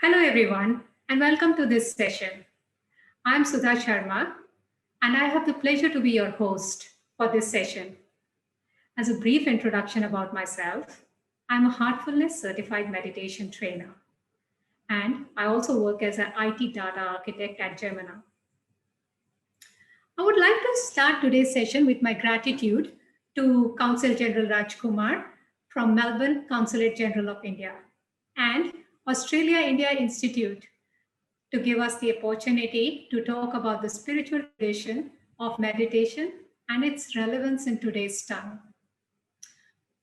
Hello, everyone, and welcome to this session. I'm Sudha Sharma, and I have the pleasure to be your host for this session. As a brief introduction about myself, I'm a Heartfulness certified meditation trainer, and I also work as an IT data architect at Gemini. I would like to start today's session with my gratitude to Consul General Raj Kumar from Melbourne Consulate General of India and Australia India Institute to give us the opportunity to talk about the spiritual tradition of meditation and its relevance in today's time.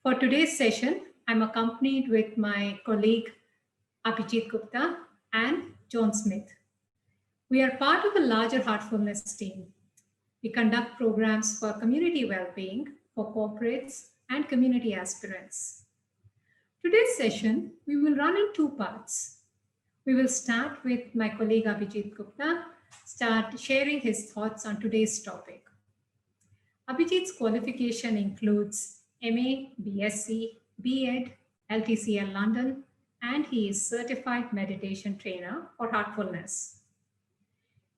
For today's session, I'm accompanied with my colleague Abhijit Gupta and John Smith. We are part of a larger Heartfulness team. We conduct programs for community well-being for corporates and community aspirants. Today's session, we will run in two parts. We will start with my colleague Abhijit Gupta, start sharing his thoughts on today's topic. Abhijit's qualification includes MA, BSc, BEd, LTCL London, and he is certified meditation trainer for Heartfulness.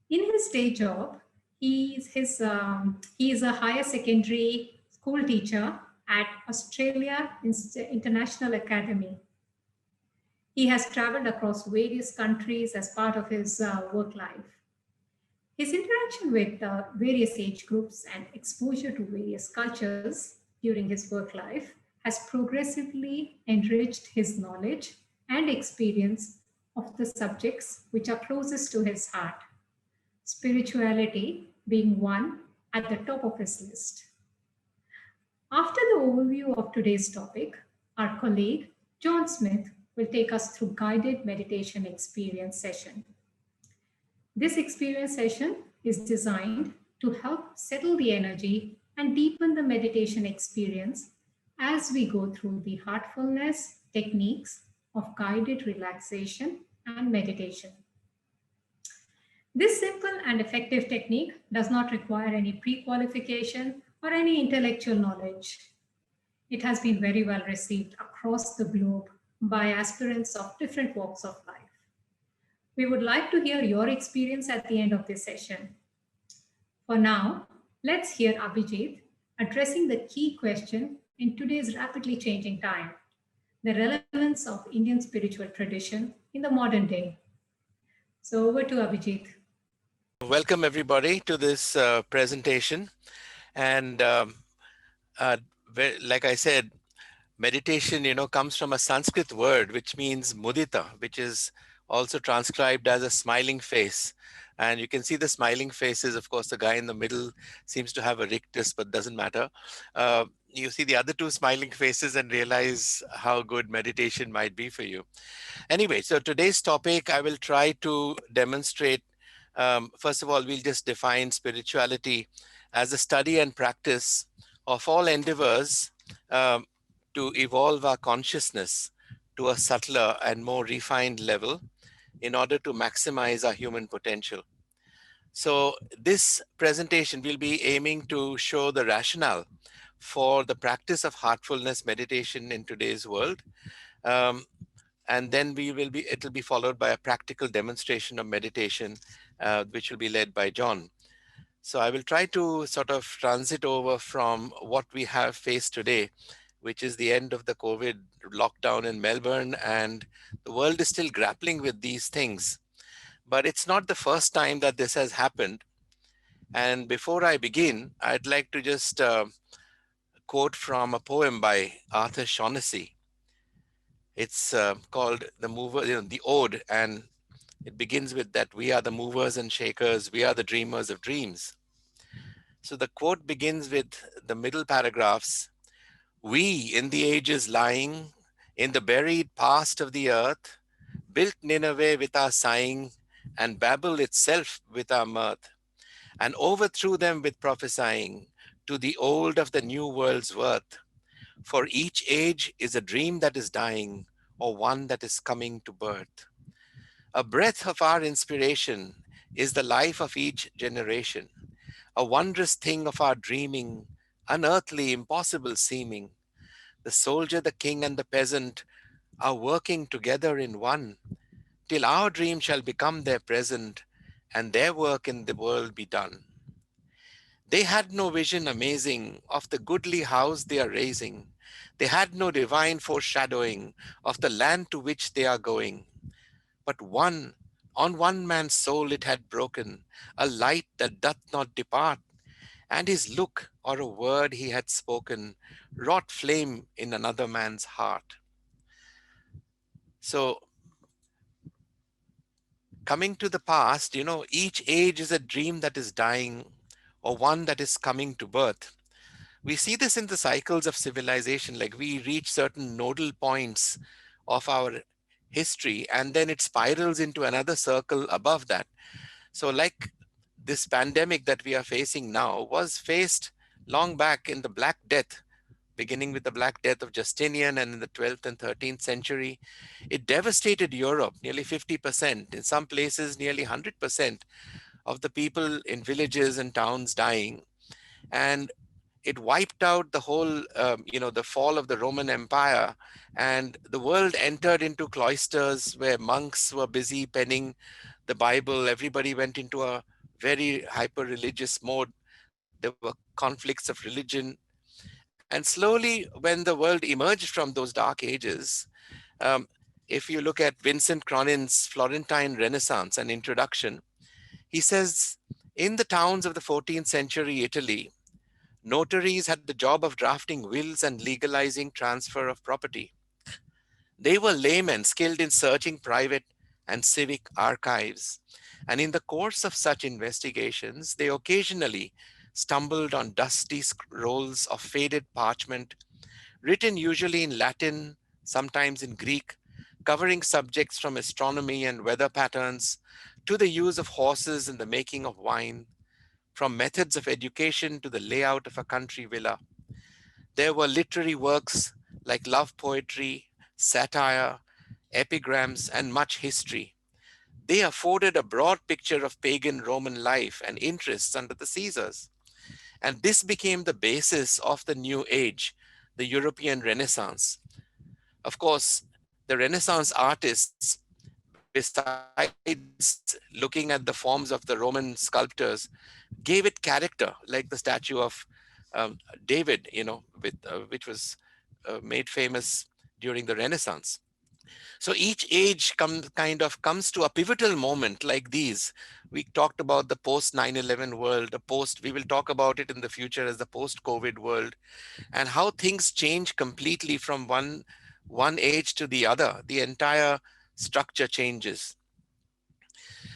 In his day job, he is a higher secondary school teacher at Australia International Academy. He has traveled across various countries as part of his work life. His interaction with various age groups and exposure to various cultures during his work life has progressively enriched his knowledge and experience of the subjects which are closest to his heart, spirituality being one at the top of his list. After the overview of today's topic, our colleague John Smith will take us through guided meditation experience session. This experience session is designed to help settle the energy and deepen the meditation experience as we go through the heartfulness techniques of guided relaxation and meditation. This simple and effective technique does not require any pre-qualification or any intellectual knowledge. It has been very well received across the globe by aspirants of different walks of life. We would like to hear your experience at the end of this session. For now, let's hear Abhijit addressing the key question in today's rapidly changing time, the relevance of Indian spiritual tradition in the modern day. So over to Abhijit. Welcome everybody to this presentation. And like I said, meditation, comes from a Sanskrit word which means mudita, which is also transcribed as a smiling face. And you can see the smiling faces. Of course, the guy in the middle seems to have a rictus, but doesn't matter. You see the other two smiling faces and realize how good meditation might be for you. Anyway, so today's topic, I will try to demonstrate. First of all, we'll just define spirituality as a study and practice of all endeavors to evolve our consciousness to a subtler and more refined level in order to maximize our human potential. So this presentation will be aiming to show the rationale for the practice of heartfulness meditation in today's world. And then it'll be followed by a practical demonstration of meditation, which will be led by John. So I will try to sort of transit over from what we have faced today, which is the end of the COVID lockdown in Melbourne, and the world is still grappling with these things. But it's not the first time that this has happened. And before I begin, I'd like to just quote from a poem by Arthur Shaughnessy. It's called the Ode, and it begins with that: we are the movers and shakers, we are the dreamers of dreams. So the quote begins with the middle paragraphs: we, in the ages lying, in the buried past of the earth, built Nineveh with our sighing, and Babel itself with our mirth, and overthrew them with prophesying, to the old of the new world's worth. For each age is a dream that is dying, or one that is coming to birth. A breath of our inspiration is the life of each generation, a wondrous thing of our dreaming, unearthly, impossible seeming. The soldier, the king, and the peasant are working together in one, till our dream shall become their present, and their work in the world be done. They had no vision amazing of the goodly house they are raising. They had no divine foreshadowing of the land to which they are going. But on one man's soul it had broken, a light that doth not depart, and his look or a word he had spoken wrought flame in another man's heart. So, coming to the past, each age is a dream that is dying or one that is coming to birth. We see this in the cycles of civilization, like we reach certain nodal points of our history and then it spirals into another circle above that. So, like this pandemic that we are facing now was faced long back in the Black Death, beginning with the Black Death of Justinian and in the 12th and 13th century. It devastated Europe, nearly 50%, in some places, nearly 100% of the people in villages and towns dying. And it wiped out the whole, the fall of the Roman Empire, and the world entered into cloisters where monks were busy penning the Bible. Everybody went into a very hyper religious mode. There were conflicts of religion. And slowly, when the world emerged from those dark ages, um, if you look at Vincent Cronin's Florentine Renaissance, an introduction, he says, in the towns of the 14th century Italy, notaries had the job of drafting wills and legalizing transfer of property. They were laymen skilled in searching private and civic archives. And in the course of such investigations, they occasionally stumbled on dusty scrolls of faded parchment, written usually in Latin, sometimes in Greek, covering subjects from astronomy and weather patterns to the use of horses in the making of wine, from methods of education to the layout of a country villa. There were literary works like love poetry, satire, epigrams, and much history. They afforded a broad picture of pagan Roman life and interests under the Caesars. And this became the basis of the new age, the European Renaissance. Of course, the Renaissance artists, besides looking at the forms of the Roman sculptors, gave it character, like the statue of David, which was made famous during the Renaissance. So each age kind of comes to a pivotal moment like these. We talked about the post 9/11 world, we will talk about it in the future as the post COVID world, and how things change completely from one age to the other. The entire structure changes.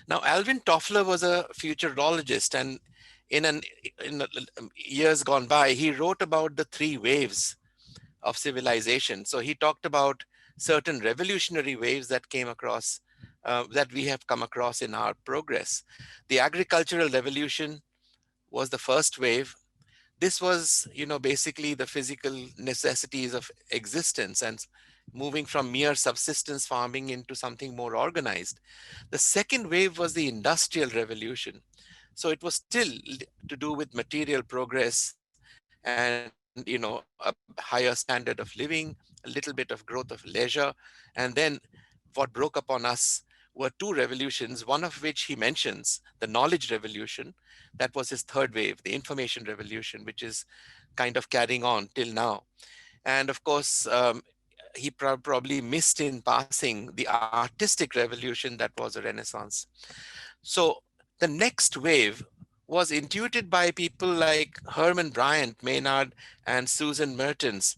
Now, Alvin Toffler was a futurologist, and in an in years gone by, he wrote about the three waves of civilization. So he talked about certain revolutionary waves that came across, that we have come across in our progress. The agricultural revolution was the first wave. This was, basically the physical necessities of existence and moving from mere subsistence farming into something more organized. The second wave was the industrial revolution. So it was still to do with material progress and, a higher standard of living, a little bit of growth of leisure. And then what broke upon us were two revolutions, one of which he mentions, the knowledge revolution. That was his third wave, the information revolution, which is kind of carrying on till now. And of course, he probably missed in passing the artistic revolution that was a Renaissance. So the next wave was intuited by people like Herman Bryant, Maynard, and Susan Mertens.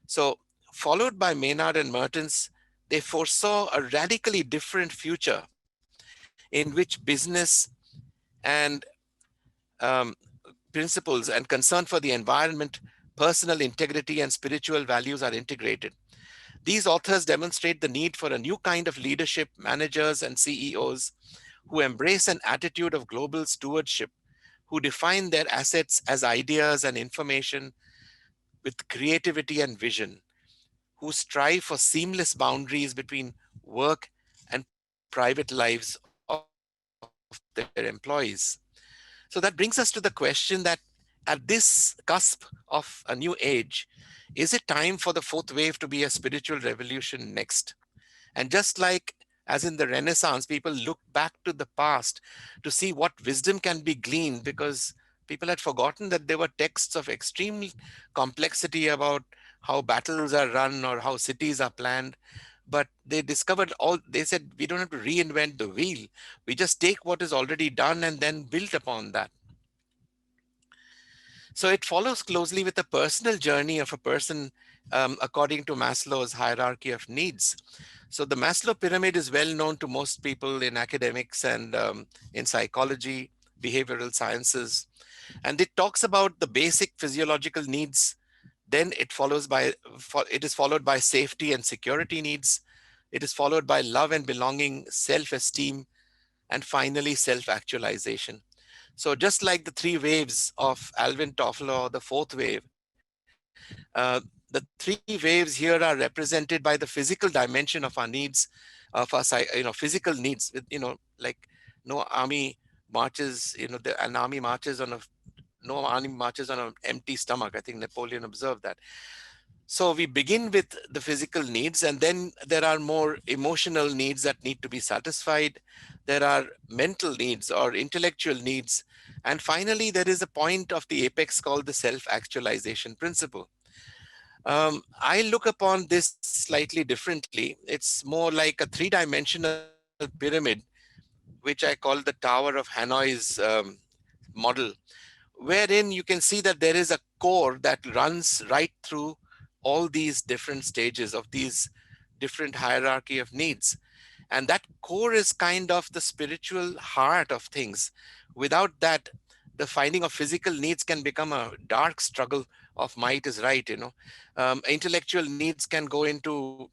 So, followed by Maynard and Mertens, they foresaw a radically different future in which business and um, principles and concern for the environment, personal integrity, and spiritual values are integrated. These authors demonstrate the need for a new kind of leadership, managers, and CEOs who embrace an attitude of global stewardship, who define their assets as ideas and information with creativity and vision, who strive for seamless boundaries between work and private lives of their employees. So that brings us to the question that at this cusp of a new age, is it time for the fourth wave to be a spiritual revolution next? And just like As in the Renaissance, people looked back to the past to see what wisdom can be gleaned, because people had forgotten that there were texts of extreme complexity about how battles are run or how cities are planned. But they discovered all, they said, we don't have to reinvent the wheel. We just take what is already done and then build upon that. So it follows closely with the personal journey of a person, according to Maslow's hierarchy of needs. So the Maslow pyramid is well known to most people in academics and in psychology, behavioral sciences, and it talks about the basic physiological needs. Then it is followed by safety and security needs. It is followed by love and belonging, self-esteem, and finally self-actualization. So just like the three waves of Alvin Toffler, the fourth wave, the three waves here are represented by the physical dimension of our needs, of our physical needs. With like no army marches, an army marches on a no army marches on an empty stomach. I think Napoleon observed that. So we begin with the physical needs, and then there are more emotional needs that need to be satisfied. There are mental needs or intellectual needs. And finally, there is a point of the apex called the self-actualization principle. I look upon this slightly differently. It's more like a three-dimensional pyramid, which I call the Tower of Hanoi's model, wherein you can see that there is a core that runs right through all these different stages of these different hierarchy of needs. And that core is kind of the spiritual heart of things. Without that, the finding of physical needs can become a dark struggle of might is right. Intellectual needs can go into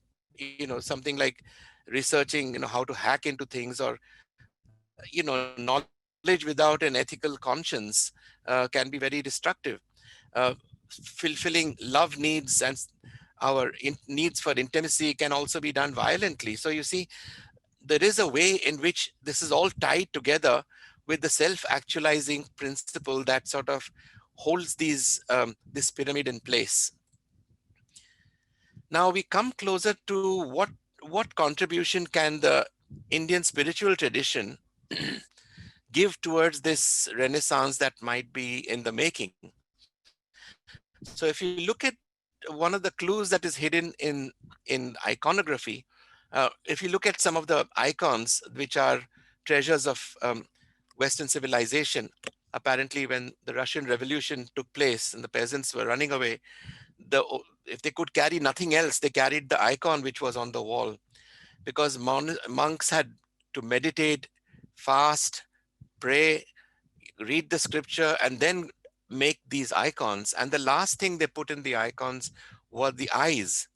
something like researching how to hack into things, or knowledge without an ethical conscience can be very destructive. uh, Fulfilling love needs and needs for intimacy can also be done violently. So you see, there is a way in which this is all tied together with the self-actualizing principle that sort of holds this pyramid in place. Now we come closer to what contribution can the Indian spiritual tradition give towards this renaissance that might be in the making. So if you look at one of the clues that is hidden in iconography, if you look at some of the icons, which are treasures of Western civilization, apparently when the Russian Revolution took place and the peasants were running away, if they could carry nothing else, they carried the icon which was on the wall, because monks had to meditate, fast, pray, read the scripture, and then make these icons. And the last thing they put in the icons were the eyes.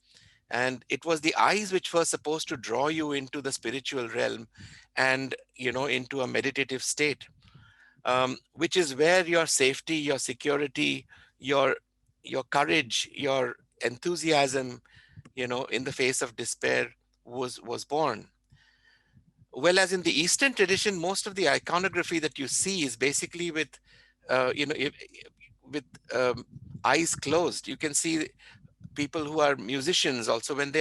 And it was the eyes which were supposed to draw you into the spiritual realm and into a meditative state, which is where your safety, your security, your courage, your enthusiasm, in the face of despair was born. Whereas in the Eastern tradition, most of the iconography that you see is basically with, with eyes closed. You can see people who are musicians also, when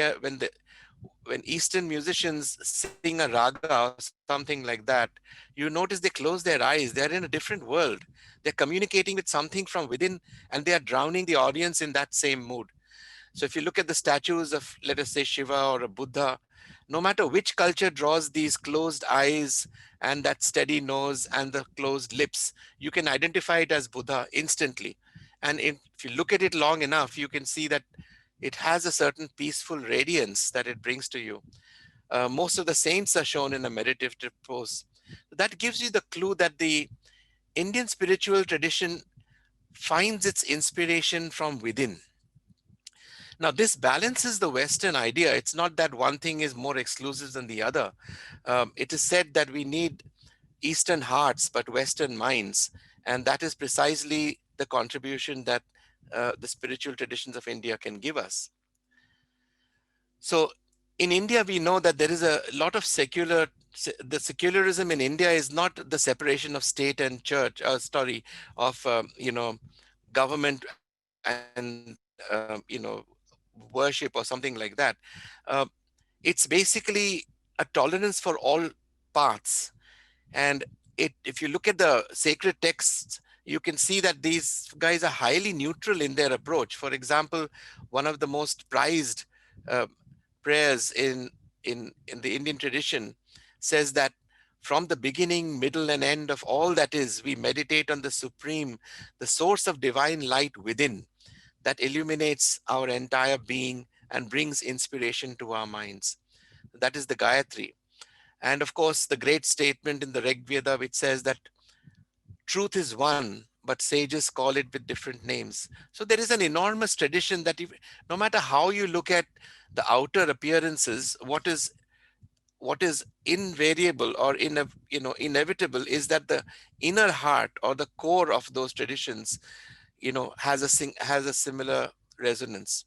Eastern musicians sing a raga or something like that, you notice they close their eyes. They're in a different world. They're communicating with something from within, and they are drowning the audience in that same mood. So if you look at the statues of, let us say, Shiva or a Buddha, no matter which culture draws these closed eyes and that steady nose and the closed lips, you can identify it as Buddha instantly. And if you look at it long enough, you can see that it has a certain peaceful radiance that it brings to you. Most of the saints are shown in a meditative pose. That gives you the clue that the Indian spiritual tradition finds its inspiration from within. Now, this balances the Western idea. It's not that one thing is more exclusive than the other. It is said that we need Eastern hearts, but Western minds. And that is precisely the contribution that the spiritual traditions of India can give us. So in India, we know that there is a lot of the secularism in India is not the separation of state and church, of, government and, worship or something like that. It's basically a tolerance for all paths. And if you look at the sacred texts, you can see that these guys are highly neutral in their approach. For example, one of the most prized uh, prayers in the Indian tradition says that from the beginning, middle, and end of all that is, we meditate on the supreme, the source of divine light within that illuminates our entire being and brings inspiration to our minds. That is the Gayatri. And of course, the great statement in the Rig Veda, which says that truth is one, but sages call it with different names. So there is an enormous tradition that no matter how you look at the outer appearances, what is invariable or inevitable is that the inner heart or the core of those traditions has a similar resonance.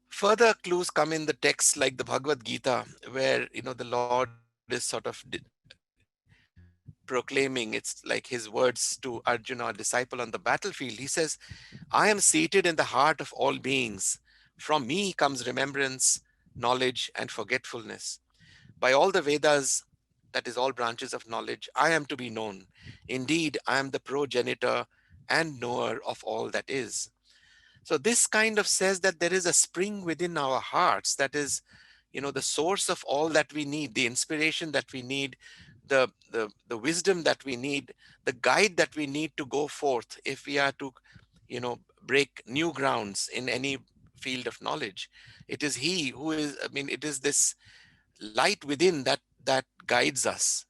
Further clues come in the texts like the Bhagavad Gita, where the Lord is sort of proclaiming, it's like his words to Arjuna, a disciple on the battlefield. He says, I am seated in the heart of all beings. From me comes remembrance, knowledge, and forgetfulness. By all the Vedas, that is all branches of knowledge, I am to be known. Indeed, I am the progenitor and knower of all that is. So this kind of says that there is a spring within our hearts that is, the source of all that we need, the inspiration that we need, the wisdom that we need, the guide that we need to go forth if we are to, break new grounds in any field of knowledge. It is he who is, it is this light within that guides us.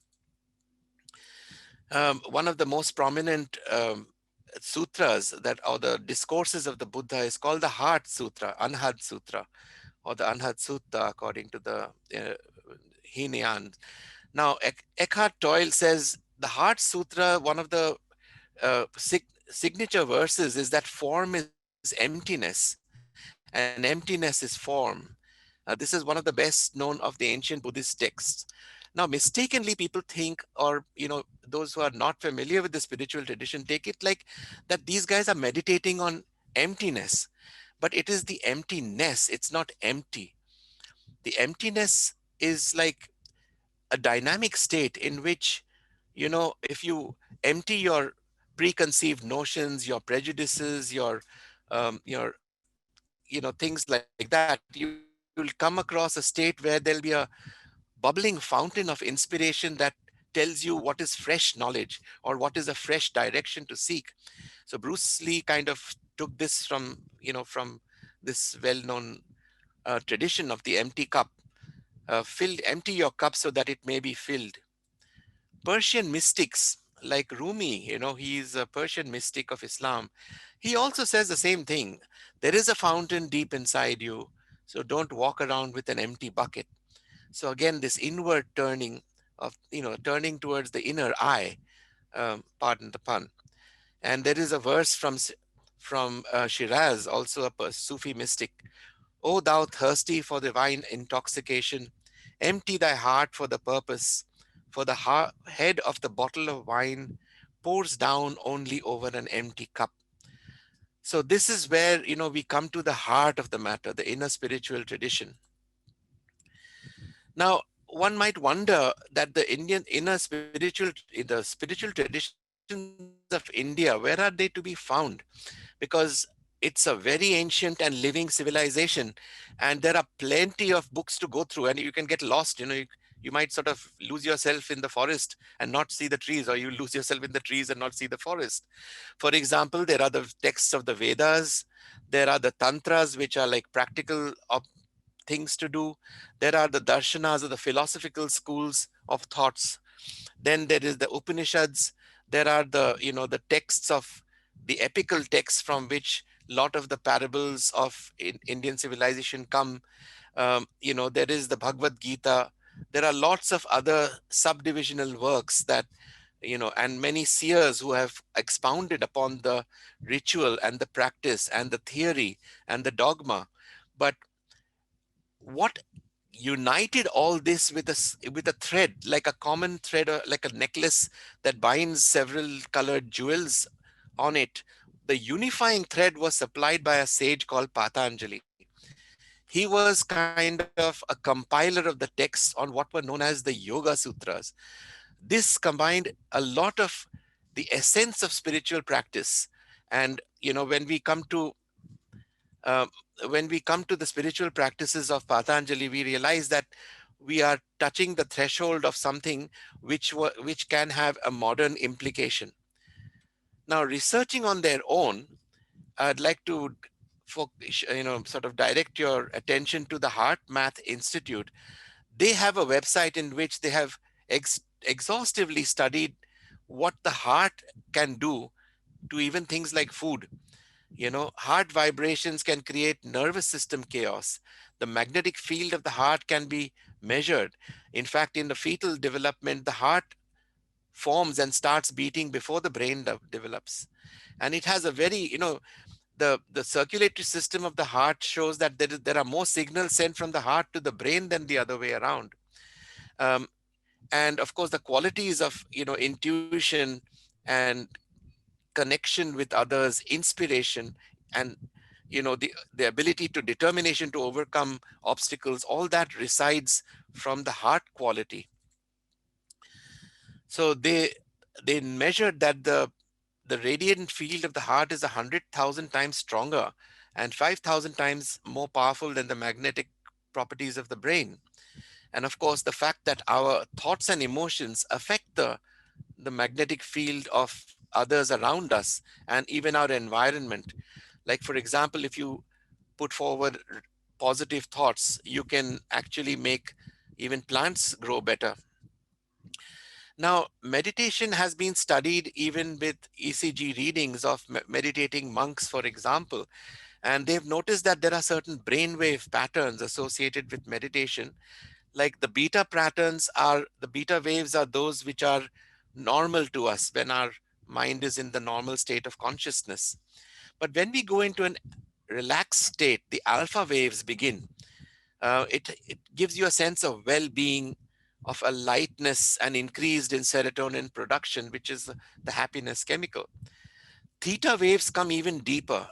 One of the most prominent sutras that, or the discourses of the Buddha, is called the Heart Sutra, Anhad Sutra, or the Anhad Sutta, according to the Hinayan. Now, Eckhart Tolle says the Heart Sutra, one of the signature verses is that form is emptiness and emptiness is form. This is one of the best known of the ancient Buddhist texts. Now, mistakenly, people think, or those who are not familiar with the spiritual tradition, take it like that these guys are meditating on emptiness, but it is the emptiness. It's not empty. The emptiness is like a dynamic state in which, if you empty your preconceived notions, your prejudices, things like that, you'll come across a state where there'll be a bubbling fountain of inspiration that tells you what is fresh knowledge or what is a fresh direction to seek. So Bruce Lee kind of took this from this well-known tradition of the empty cup. Empty your cup so that it may be filled. Persian mystics like Rumi, he's a Persian mystic of Islam. He also says the same thing. There is a fountain deep inside you, so don't walk around with an empty bucket. So again, this inward turning of, turning towards the inner eye, pardon the pun. And there is a verse from Shiraz, also a Sufi mystic. O thou thirsty for divine intoxication, empty thy heart for the purpose, for the head of the bottle of wine pours down only over an empty cup. So this is where, we come to the heart of the matter, the inner spiritual tradition. Now, one might wonder that the Indian the spiritual traditions of India, where are they to be found? Because it's a very ancient and living civilization, and there are plenty of books to go through, and you can get lost. You might sort of lose yourself in the forest and not see the trees, or you lose yourself in the trees and not see the forest. For example, there are the texts of the Vedas, there are the Tantras, which are like practical things to do. There are the darshanas, or the philosophical schools of thoughts. Then there is the Upanishads. There are the texts of the epical texts from which a lot of the parables of Indian civilization come. There is the Bhagavad Gita. There are lots of other subdivisional works that, and many seers who have expounded upon the ritual and the practice and the theory and the dogma. But what united all this with a thread, like a common thread, or like a necklace that binds several colored jewels on it, the unifying thread was supplied by a sage called Patanjali. He was kind of a compiler of the texts on what were known as the Yoga Sutras. This combined a lot of the essence of spiritual practice. And when we come to uh, the spiritual practices of Patanjali, we realize that we are touching the threshold of something which can have a modern implication. Now, researching on their own, I'd like to sort of direct your attention to the Heart Math Institute. They have a website in which they have exhaustively studied what the heart can do to even things like food. Heart vibrations can create nervous system chaos. The magnetic field of the heart can be measured. In fact, in the fetal development, the heart forms and starts beating before the brain develops. And it has a very, the circulatory system of the heart shows that there are more signals sent from the heart to the brain than the other way around. Um, and of course, the qualities of, intuition and connection with others, inspiration, and the ability to determination to overcome obstacles, all that resides from the heart quality. So they measured that the radiant field of the heart is 100,000 times stronger and 5,000 times more powerful than the magnetic properties of the brain. And of course, the fact that our thoughts and emotions affect the magnetic field of others around us and even our environment. Like, for example, if you put forward positive thoughts, you can actually make even plants grow better. Now, meditation has been studied even with ECG readings of meditating monks, for example, and they've noticed that there are certain brainwave patterns associated with meditation. Like the beta waves are those which are normal to us when our mind is in the normal state of consciousness. But when we go into an relaxed state, the alpha waves begin. It gives you a sense of well-being, of a lightness, and increased in serotonin production, which is the happiness chemical. Theta waves come even deeper.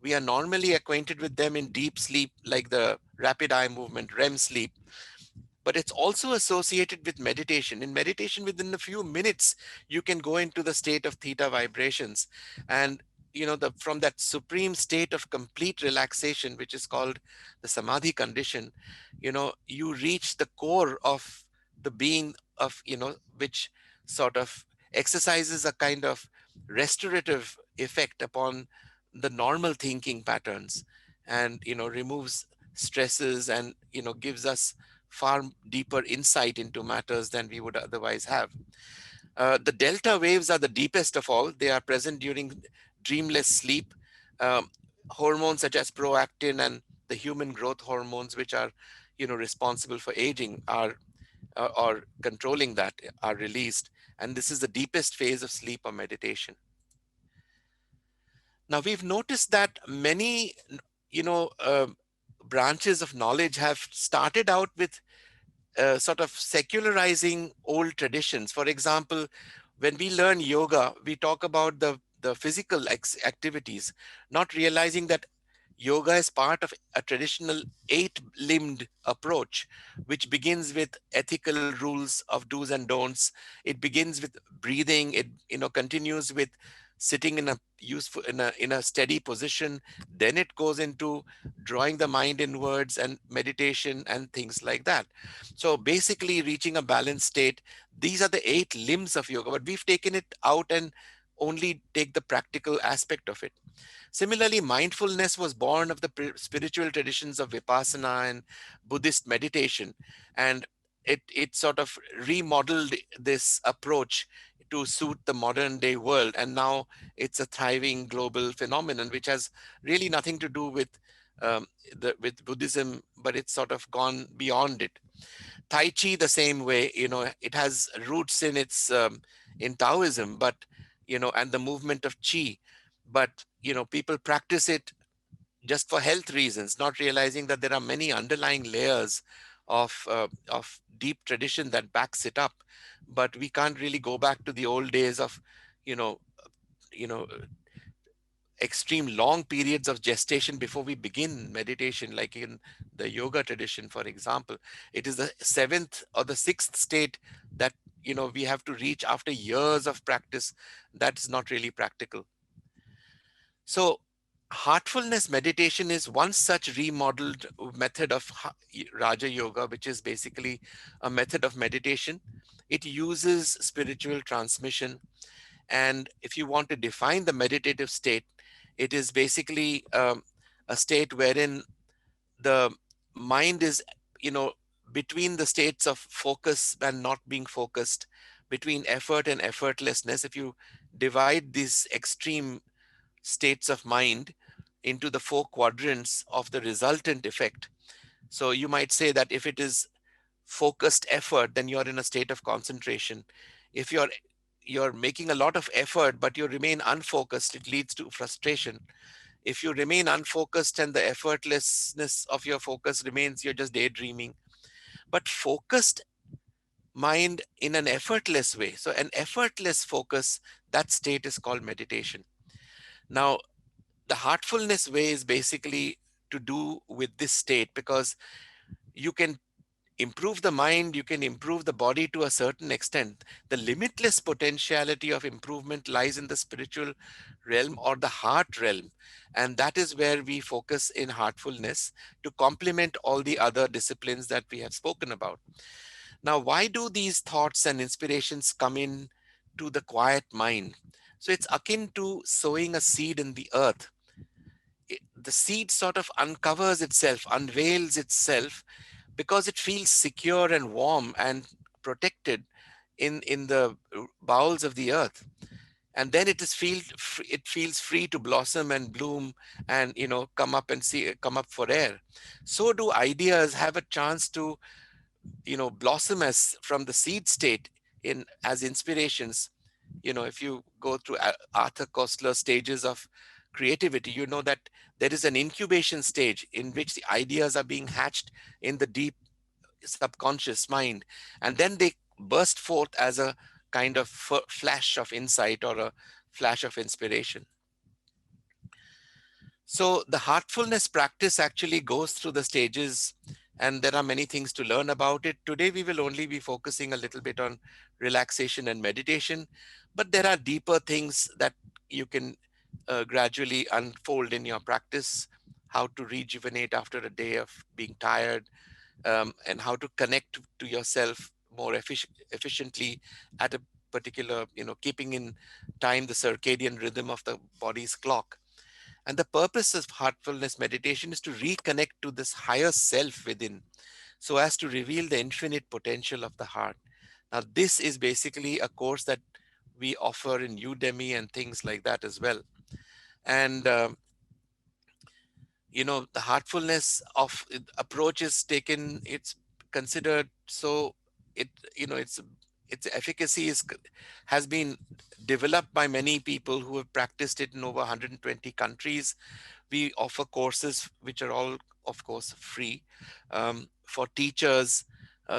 We are normally acquainted with them in deep sleep, like the rapid eye movement, REM sleep, but it's also associated with meditation. In meditation, within a few minutes, you can go into the state of theta vibrations. And from that supreme state of complete relaxation, which is called the samadhi condition, you reach the core of the being of, which sort of exercises a kind of restorative effect upon the normal thinking patterns, and removes stresses, and gives us far deeper insight into matters than we would otherwise have. The delta waves are the deepest of all. They are present during dreamless sleep. Um, Hormones such as proactin and the human growth hormones, which are responsible for aging, are or controlling that, are released. And this is the deepest phase of sleep or meditation. Now, we've noticed that many you know uh, branches of knowledge have started out with sort of secularizing old traditions. For example, when we learn yoga, we talk about the physical activities, not realizing that yoga is part of a traditional eight-limbed approach, which begins with ethical rules of do's and don'ts. It begins with breathing. It continues with sitting in a steady position. Then it goes into drawing the mind inwards and meditation and things like that. So basically, reaching a balanced state. These are the eight limbs of yoga, but we've taken it out and only take the practical aspect of it. Similarly, mindfulness was born of the spiritual traditions of Vipassana and Buddhist meditation. And it sort of remodeled this approach to suit the modern day world. And now it's a thriving global phenomenon, which has really nothing to do um, with Buddhism, but it's sort of gone beyond it. Tai Chi, the same way, it has roots in Taoism, but and the movement of Chi, but people practice it just for health reasons, not realizing that there are many underlying layers of deep tradition that backs it up. But we can't really go back to the old days of you know you know extreme long periods of gestation before we begin meditation, like in the yoga tradition, for example. It is the seventh or the sixth state that we have to reach after years of practice. That's not really practical. So heartfulness meditation is one such remodeled method of Raja Yoga, which is basically a method of meditation. It uses spiritual transmission. And if you want to define the meditative state, it is basically a state wherein the mind is, between the states of focus and not being focused, between effort and effortlessness. If you divide these extreme states of mind into the four quadrants of the resultant effect. So you might say that if it is focused effort, then you're in a state of concentration. If you're making a lot of effort but you remain unfocused, it leads to frustration. If you remain unfocused and the effortlessness of your focus remains, you're just daydreaming. But focused mind in an effortless way, so an effortless focus, that state is called meditation. Now, the heartfulness way is basically to do with this state, because you can improve the mind, you can improve the body to a certain extent. The limitless potentiality of improvement lies in the spiritual realm or the heart realm. And that is where we focus in heartfulness to complement all the other disciplines that we have spoken about. Now, why do these thoughts and inspirations come in to the quiet mind? So it's akin to sowing a seed in the earth. The seed sort of uncovers itself, unveils itself, because it feels secure and warm and protected in the bowels of the earth. And then it feels free to blossom and bloom and come up and come up for air. So do ideas have a chance to blossom as from the seed state in as inspirations. If you go through Arthur Koestler's stages of creativity, you know that there is an incubation stage in which the ideas are being hatched in the deep subconscious mind, and then they burst forth as a kind of flash of insight or a flash of inspiration. So the heartfulness practice actually goes through the stages, and there are many things to learn about it. Today, we will only be focusing a little bit on relaxation and meditation, but there are deeper things that you can gradually unfold in your practice: how to rejuvenate after a day of being tired, and how to connect to yourself more efficiently at a particular, keeping in time the circadian rhythm of the body's clock. And the purpose of heartfulness meditation is to reconnect to this higher self within, so as to reveal the infinite potential of the heart. Now, this is basically a course that we offer in Udemy and things like that as well. And the heartfulness of approach is taken, it's considered, so it its efficacy has been developed by many people who have practiced it in over 120 countries. We offer courses which are all, of course, free for teachers.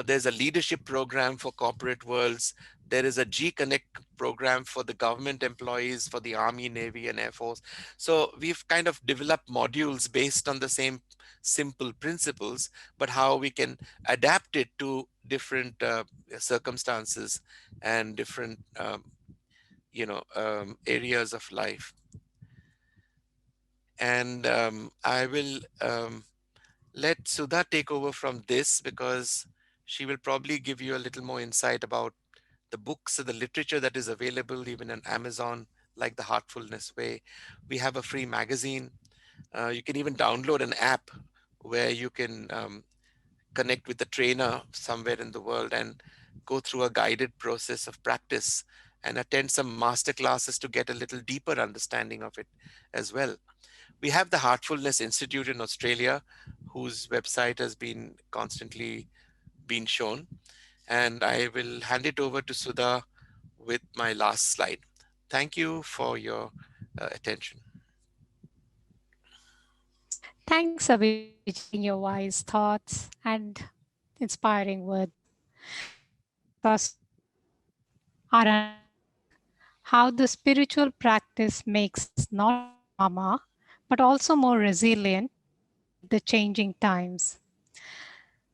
There's a leadership program for corporate worlds. There is a G Connect program for the government employees, for the Army, Navy, and Air Force. So we've kind of developed modules based on the same simple principles, but how we can adapt it to different circumstances and different areas of life. And I will let Sudha take over from this, because she will probably give you a little more insight about the books and the literature that is available even on Amazon, like the Heartfulness Way. We have a free magazine. You can even download an app where you can connect with the trainer somewhere in the world and go through a guided process of practice and attend some master classes to get a little deeper understanding of it as well. We have the Heartfulness Institute in Australia, whose website has been constantly being shown. And I will hand it over to Sudha with my last slide. Thank you for your attention. Thanks, Abhijit, for sharing your wise thoughts and inspiring words. It helps us to deepen our understanding how the spiritual practice makes us not calmer, but also more resilient to meet the changing times.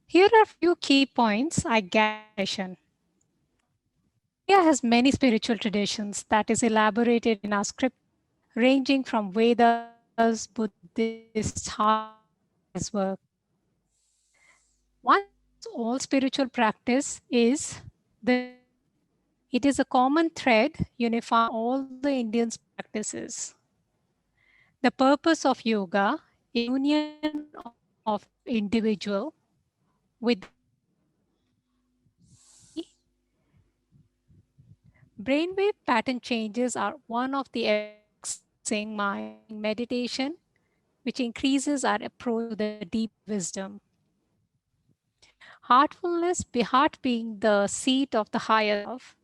Here are a few key points I gathered from the session. India has many spiritual traditions that is elaborated in our script, ranging from Vedas, Buddhists, Heartfulness work. One thing across all spiritual practice is the yoga. It is a common thread unifying all the Indian practices. The purpose of yoga is union of individual with the divine. Brainwave pattern changes are one of the effects practicing meditation, which increases our approach to the deeper wisdom. Heartfulness, heart being the seat of the higher self,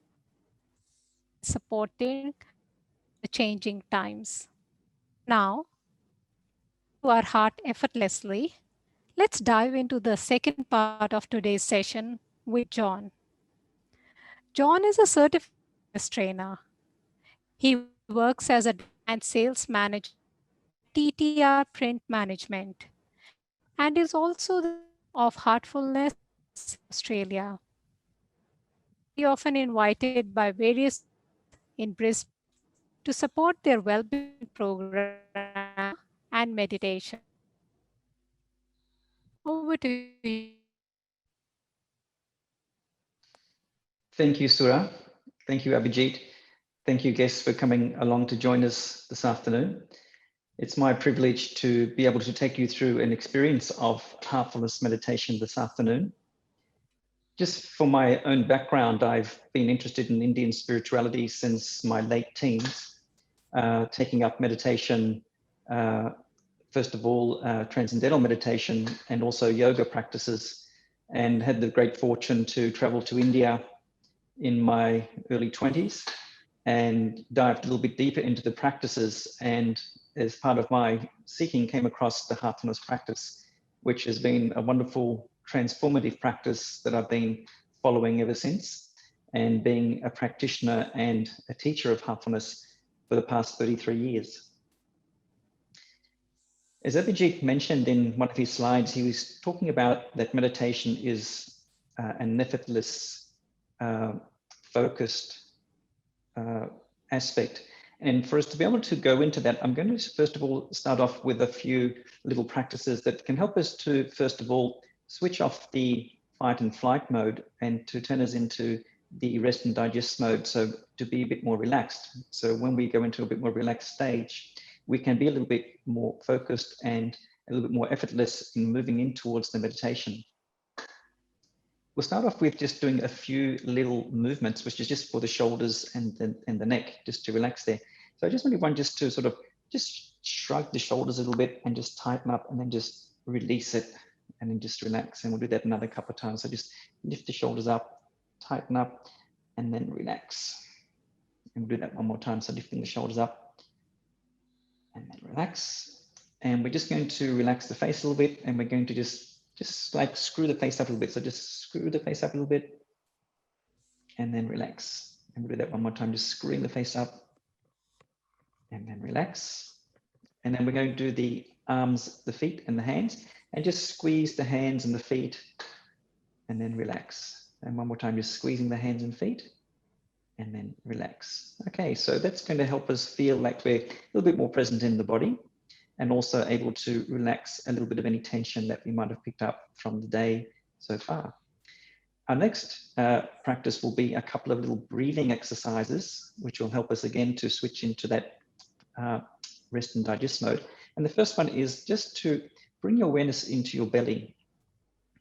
essential in supporting the changing times. Now, connecting to our heart effortlessly, let's dive into the second part of today's session with John. John is a certified wellness trainer. He works as a data and sales manager at TTR Print Management and is also the CEO of Heartfulness Institute in Australia. He is very often invited by various charities in Brisbane to support their well-being programs through yoga and meditation. Over to you, John. Thank you, Sura. Thank you, Abhijit. Thank you, guests, for coming along to join us this afternoon. It's my privilege to be able to take you through an experience of heartfulness meditation this afternoon. Just for my own background, I've been interested in Indian spirituality since my late teens, taking up meditation, first of all, transcendental meditation and also yoga practices, and had the great fortune to travel to India in my early 20s and dived a little bit deeper into the practices, and as part of my seeking came across the heartfulness practice, which has been a wonderful transformative practice that I've been following ever since, and being a practitioner and a teacher of heartfulness for the past 33 years. As Abhijit mentioned in one of his slides, he was talking about that meditation is an effortless, focused aspect. And for us to be able to go into that, I'm going to first of all start off with a few little practices that can help us to, first of all, switch off the fight and flight mode and to turn us into the rest and digest mode, so to be a bit more relaxed. So when we go into a bit more relaxed stage, we can be a little bit more focused and a little bit more effortless in moving in towards the meditation. We'll start off with just doing a few little movements, which is just for the shoulders and the neck, just to relax there. So I just want everyone just to sort of just shrug the shoulders a little bit and just tighten up and then just release it and then just relax. And we'll do that another couple of times. So just lift the shoulders up, tighten up, and then relax. And we'll do that one more time. So lifting the shoulders up and then relax. And we're just going to relax the face a little bit, and we're going to just like screw the face up a little bit. So just screw the face up a little bit and then relax. And we'll do that one more time, just screwing the face up and then relax. And then we're going to do the arms, the feet and the hands, and just squeeze the hands and the feet and then relax. And one more time, just squeezing the hands and feet and then relax. Okay, so that's going to help us feel like we're a little bit more present in the body, and also able to relax a little bit of any tension that we might have picked up from the day so far. Our next practice will be a couple of little breathing exercises, which will help us again to switch into that rest and digest mode. And the first one is just to bring your awareness into your belly.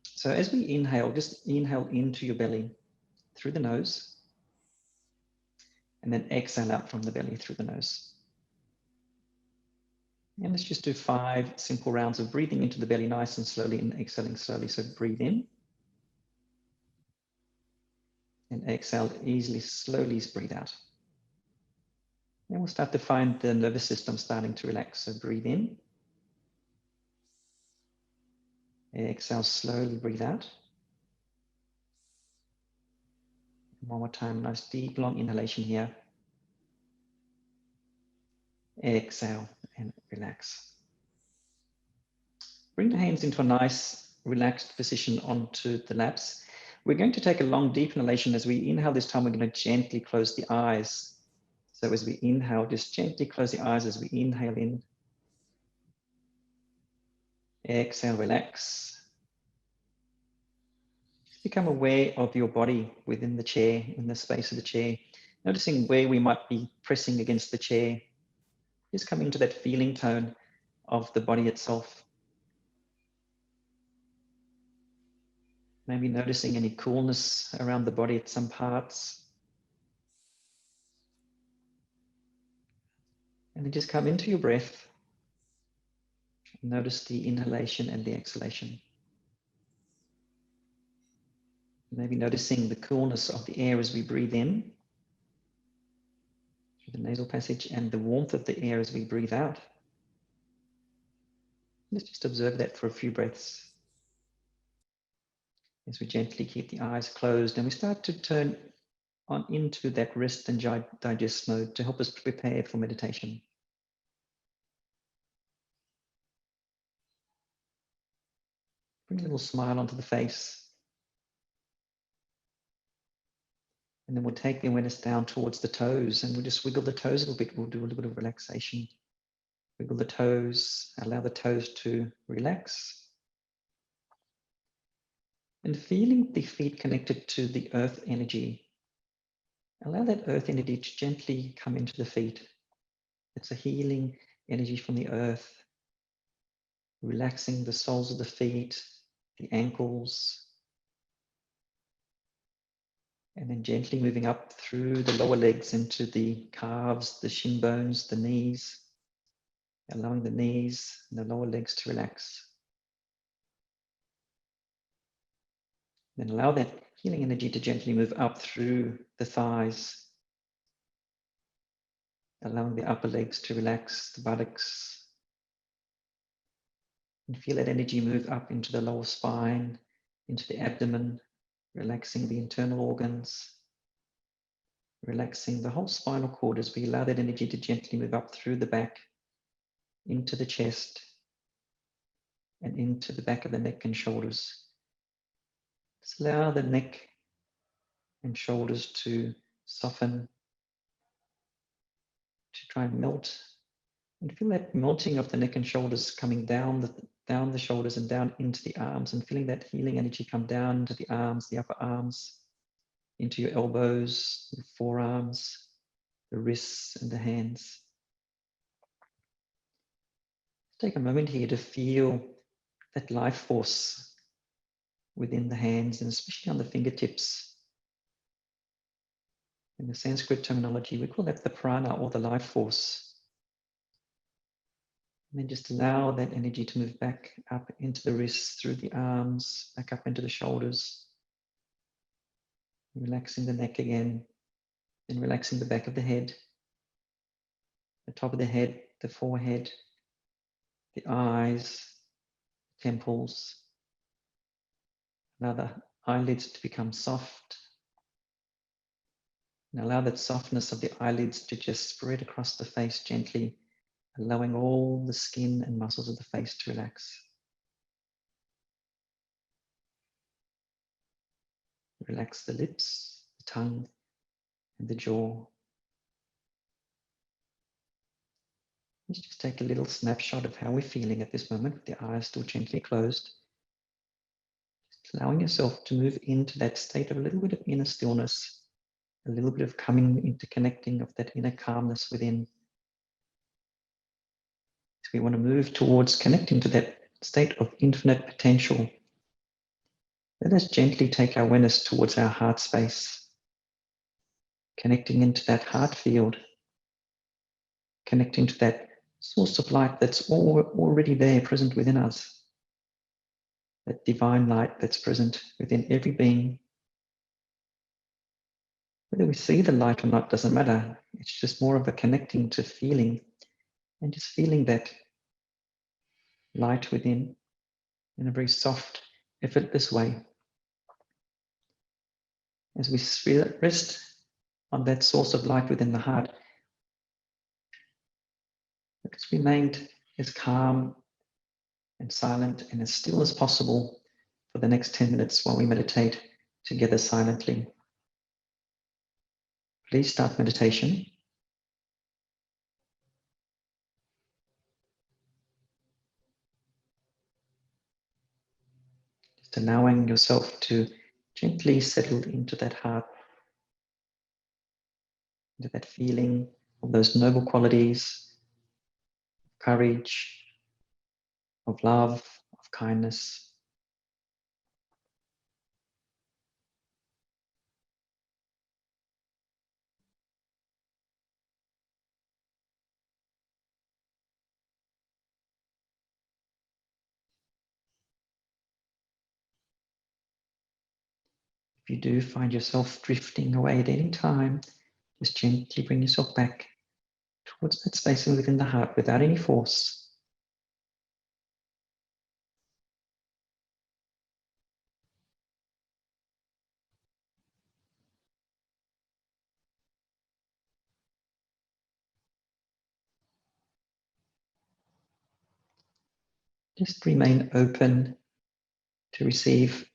So as we inhale, just inhale into your belly through the nose, and then exhale out from the belly through the nose. And let's just do 5 simple rounds of breathing into the belly nice and slowly and exhaling slowly. So breathe in and exhale easily, slowly breathe out. And we'll start to find the nervous system starting to relax. So breathe in, exhale, slowly breathe out. One more time, nice deep long inhalation here. Exhale and relax. Bring the hands into a nice relaxed position onto the laps. We're going to take a long deep inhalation. As we inhale this time, we're going to gently close the eyes. So as we inhale, just gently close the eyes as we inhale in. Exhale, relax. Just become aware of your body within the chair, in the space of the chair, noticing where we might be pressing against the chair. Just coming to that feeling tone of the body itself. Maybe noticing any coolness around the body at some parts. And then just come into your breath. Notice the inhalation and the exhalation. Maybe noticing the coolness of the air as we breathe in through the nasal passage and the warmth of the air as we breathe out. Let's just observe that for a few breaths. As we gently keep the eyes closed and we start to turn on into that rest and digest mode to help us prepare for meditation. Bring a little smile onto the face. And then we'll take the awareness down towards the toes and we'll just wiggle the toes a little bit. We'll do a little bit of relaxation. Wiggle the toes, allow the toes to relax. And feeling the feet connected to the earth energy. Allow that earth energy to gently come into the feet. It's a healing energy from the earth, relaxing the soles of the feet, the ankles, and then gently moving up through the lower legs into the calves, the shin bones, the knees, allowing the knees and the lower legs to relax. Then allow that healing energy to gently move up through the thighs, allowing the upper legs to relax, the buttocks, and feel that energy move up into the lower spine, into the abdomen, relaxing the internal organs, relaxing the whole spinal cord as we allow that energy to gently move up through the back, into the chest, and into the back of the neck and shoulders. Just allow the neck and shoulders to soften, to try and melt, and feel that melting of the neck and shoulders coming down the shoulders and down into the arms, and feeling that healing energy come down into the arms, the upper arms, into your elbows, the forearms, the wrists and the hands. Take a moment here to feel that life force within the hands and especially on the fingertips. In the Sanskrit terminology, we call that the prana or the life force. And then just allow that energy to move back up into the wrists, through the arms, back up into the shoulders. Relaxing the neck again, and relaxing the back of the head, the top of the head, the forehead, the eyes, temples. Allow the eyelids to become soft. And allow that softness of the eyelids to just spread across the face gently, allowing all the skin and muscles of the face to relax. Relax the lips, the tongue, and the jaw. Let's just take a little snapshot of how we're feeling at this moment with the eyes still gently closed. Just allowing yourself to move into that state of a little bit of inner stillness, a little bit of coming into connecting of that inner calmness within. So we want to move towards connecting to that state of infinite potential. Let us gently take our awareness towards our heart space, connecting into that heart field, connecting to that source of light that's already there, present within us. That divine light that's present within every being. Whether we see the light or not doesn't matter. It's just more of a connecting to feeling and just feeling that light within in a very soft, effortless way. As we rest on that source of light within the heart, Just remain as calm and silent and as still as possible for the next 10 minutes while we meditate together silently. Please start meditation. Just allowing yourself to gently settle into that heart, into that feeling of those noble qualities, courage, of love, of kindness. If you do find yourself drifting away at any time, just gently bring yourself back towards that space within the heart without any force. Just remain open to receive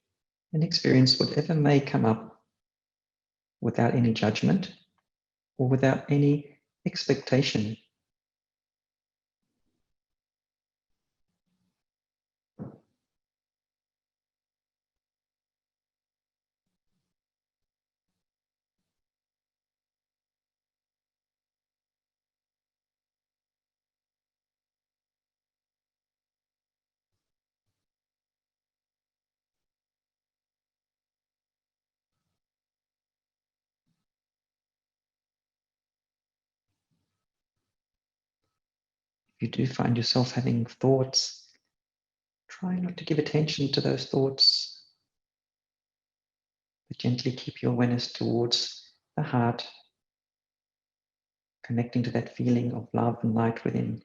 and experience whatever may come up without any judgment or without any expectation. If you do find yourself having thoughts, try not to give attention to those thoughts, but gently keep your awareness towards the heart, connecting to that feeling of love and light within.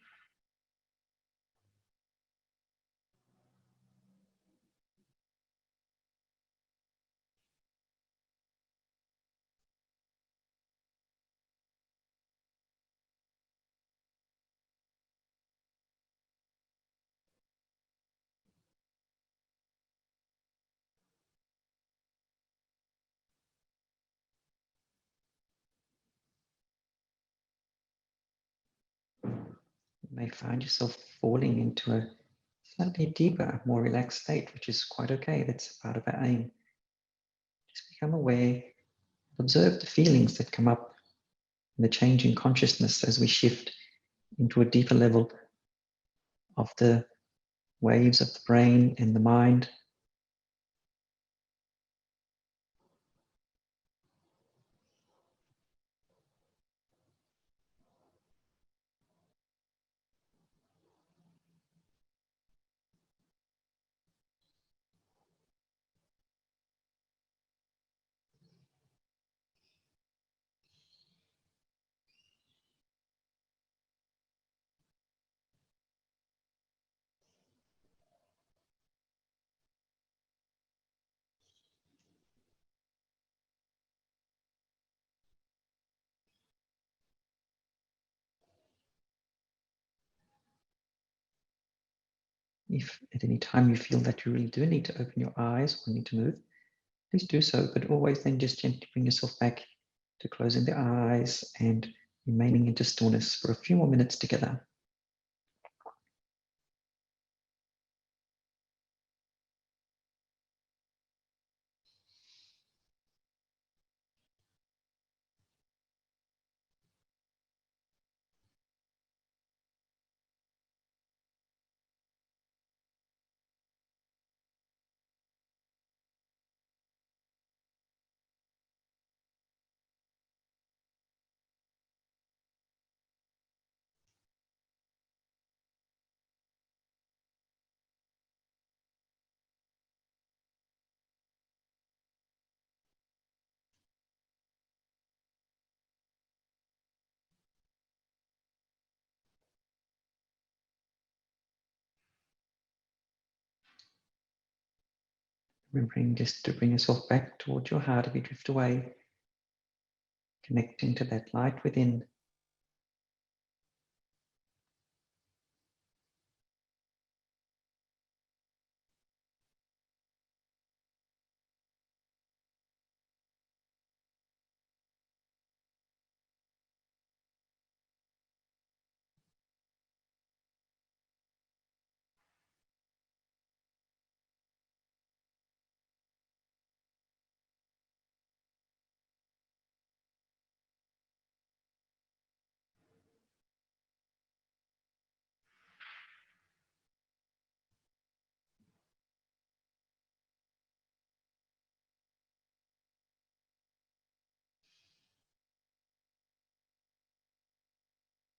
You may find yourself falling into a slightly deeper, more relaxed state, which is quite okay. That's part of our aim. Just become aware, observe the feelings that come up and the change in consciousness as we shift into a deeper level of the waves of the brain and the mind. If at any time you feel that you really do need to open your eyes or need to move, please do so, but always then just gently bring yourself back to closing the eyes and remaining into stillness for a few more minutes together. Remembering just to bring yourself back towards your heart if you drift away, connecting to that light within.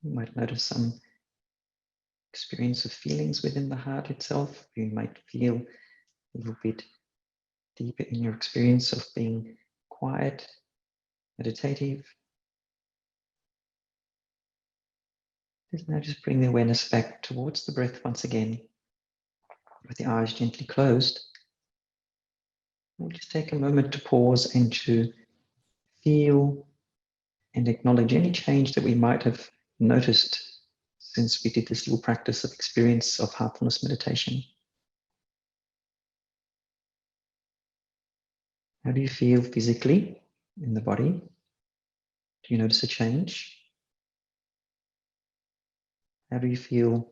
You might notice some experience of feelings within the heart itself. You might feel a little bit deeper in your experience of being quiet, meditative. Now just bring the awareness back towards the breath once again, with the eyes gently closed. We'll just take a moment to pause and to feel and acknowledge any change that we might have noticed since we did this little practice of experience of heartfulness meditation. How do you feel physically in the body? Do you notice a change? How do you feel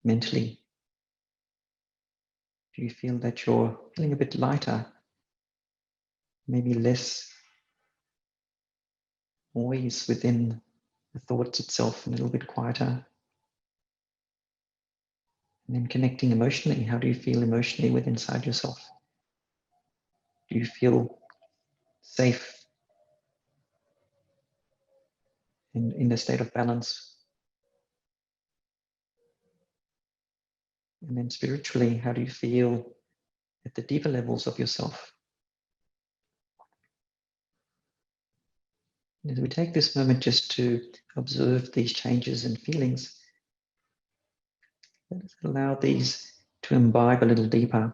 mentally? Do you feel that you're feeling a bit lighter? Maybe less noise within the thoughts itself and a little bit quieter? And then connecting emotionally, how do you feel emotionally within inside yourself? Do you feel safe and in a state of balance? And then spiritually, how do you feel at the deeper levels of yourself? And as we take this moment just to observe these changes and feelings, let us allow these to imbibe a little deeper,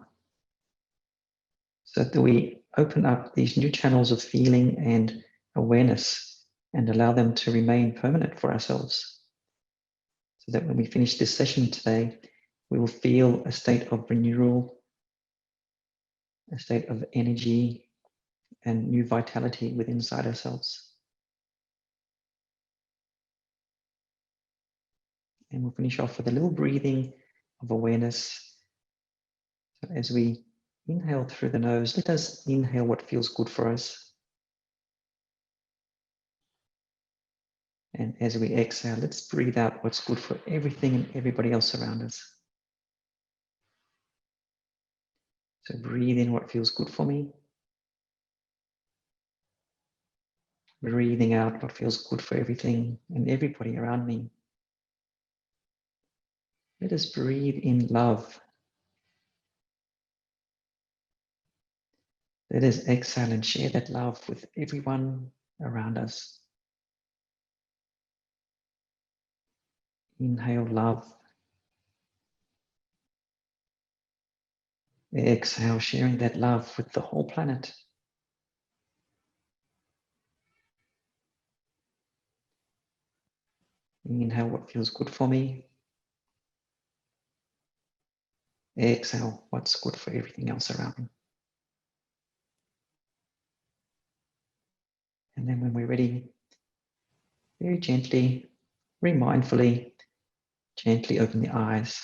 so that we open up these new channels of feeling and awareness and allow them to remain permanent for ourselves. So that when we finish this session today, we will feel a state of renewal, a state of energy and new vitality within inside ourselves. And we'll finish off with a little breathing of awareness. So as we inhale through the nose, let us inhale what feels good for us. And as we exhale, let's breathe out what's good for everything and everybody else around us. So breathe in what feels good for me. Breathing out what feels good for everything and everybody around me. Let us breathe in love. Let us exhale and share that love with everyone around us. Inhale love. Exhale, sharing that love with the whole planet. Inhale what feels good for me. Exhale what's good for everything else around me. And then when we're ready, very gently, very mindfully, gently open the eyes.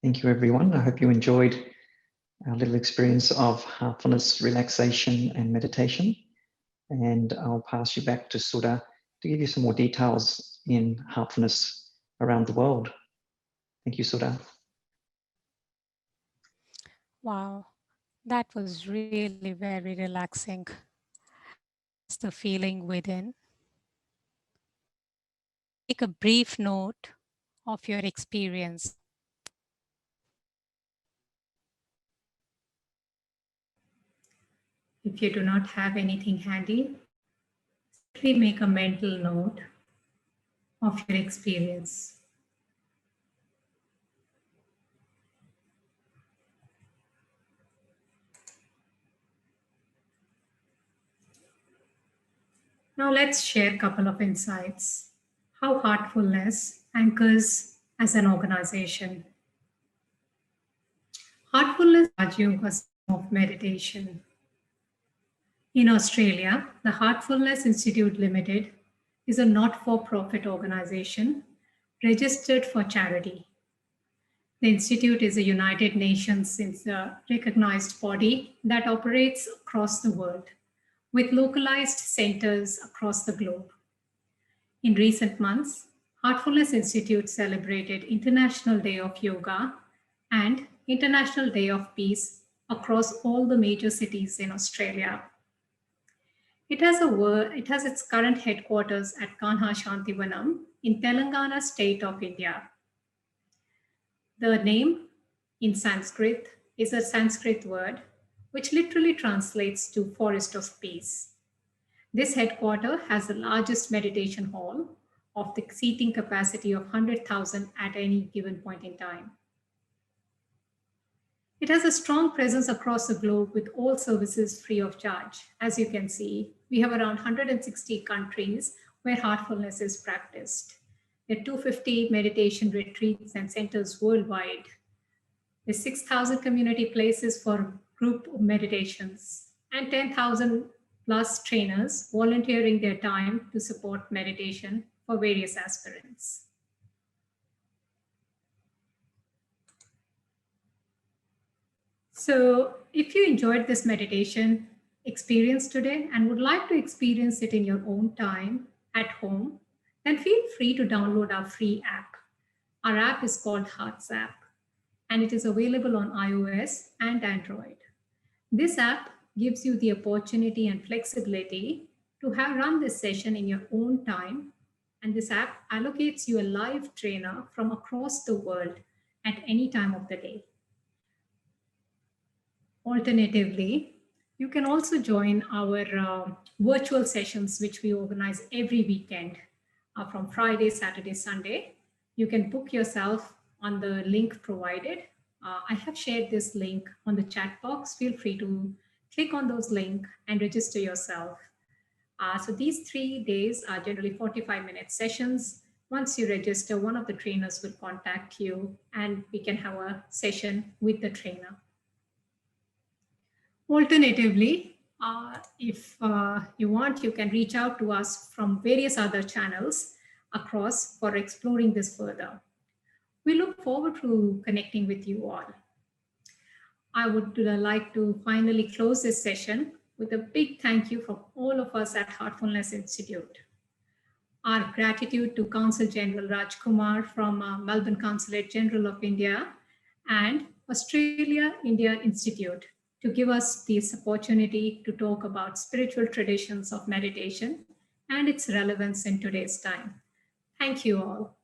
Thank you, everyone. I hope you enjoyed our little experience of heartfulness, relaxation, and meditation. And I'll pass you back to Sudha to give you some more details in heartfulness around the world. Thank you, Sudha. Wow, that was really very relaxing. It's the feeling within. Take a brief note of your experience. If you do not have anything handy, simply make a mental note of your experience. Now let's share a couple of insights. How heartfulness anchors as an organization. Heartfulness is yoga of meditation. In Australia, the Heartfulness Institute Limited is a not-for-profit organization registered for charity. The Institute is a United Nations recognized body that operates across the world with localized centers across the globe. In recent months, Heartfulness Institute celebrated International Day of Yoga and International Day of Peace across all the major cities in Australia. It has its current headquarters at Kanha Shantivanam in Telangana state of India. The name in Sanskrit is a Sanskrit word which literally translates to Forest of Peace. This headquarter has the largest meditation hall of the seating capacity of 100,000 at any given point in time. It has a strong presence across the globe with all services free of charge. As you can see, we have around 160 countries where heartfulness is practiced. There are 250 meditation retreats and centers worldwide. There's 6,000 community places for group meditations and 10,000 plus trainers volunteering their time to support meditation for various aspirants. So if you enjoyed this meditation experience today and would like to experience it in your own time at home, then feel free to download our free app. Our app is called Hearts app, and it is available on iOS and Android. This app gives you the opportunity and flexibility to run this session in your own time, and this app allocates you a live trainer from across the world at any time of the day. Alternatively, you can also join our virtual sessions, which we organize every weekend from Friday, Saturday, Sunday. You can book yourself on the link provided. I have shared this link on the chat box. Feel free to click on those links and register yourself. So these 3 days are generally 45-minute sessions. Once you register, one of the trainers will contact you and we can have a session with the trainer. Alternatively, if you want, you can reach out to us from various other channels across for exploring this further. We look forward to connecting with you all. I would like to finally close this session with a big thank you from all of us at Heartfulness Institute. Our gratitude to Consul General Raj Kumar from Melbourne Consulate General of India and Australia India Institute to give us this opportunity to talk about spiritual traditions of meditation and its relevance in today's time. Thank you all.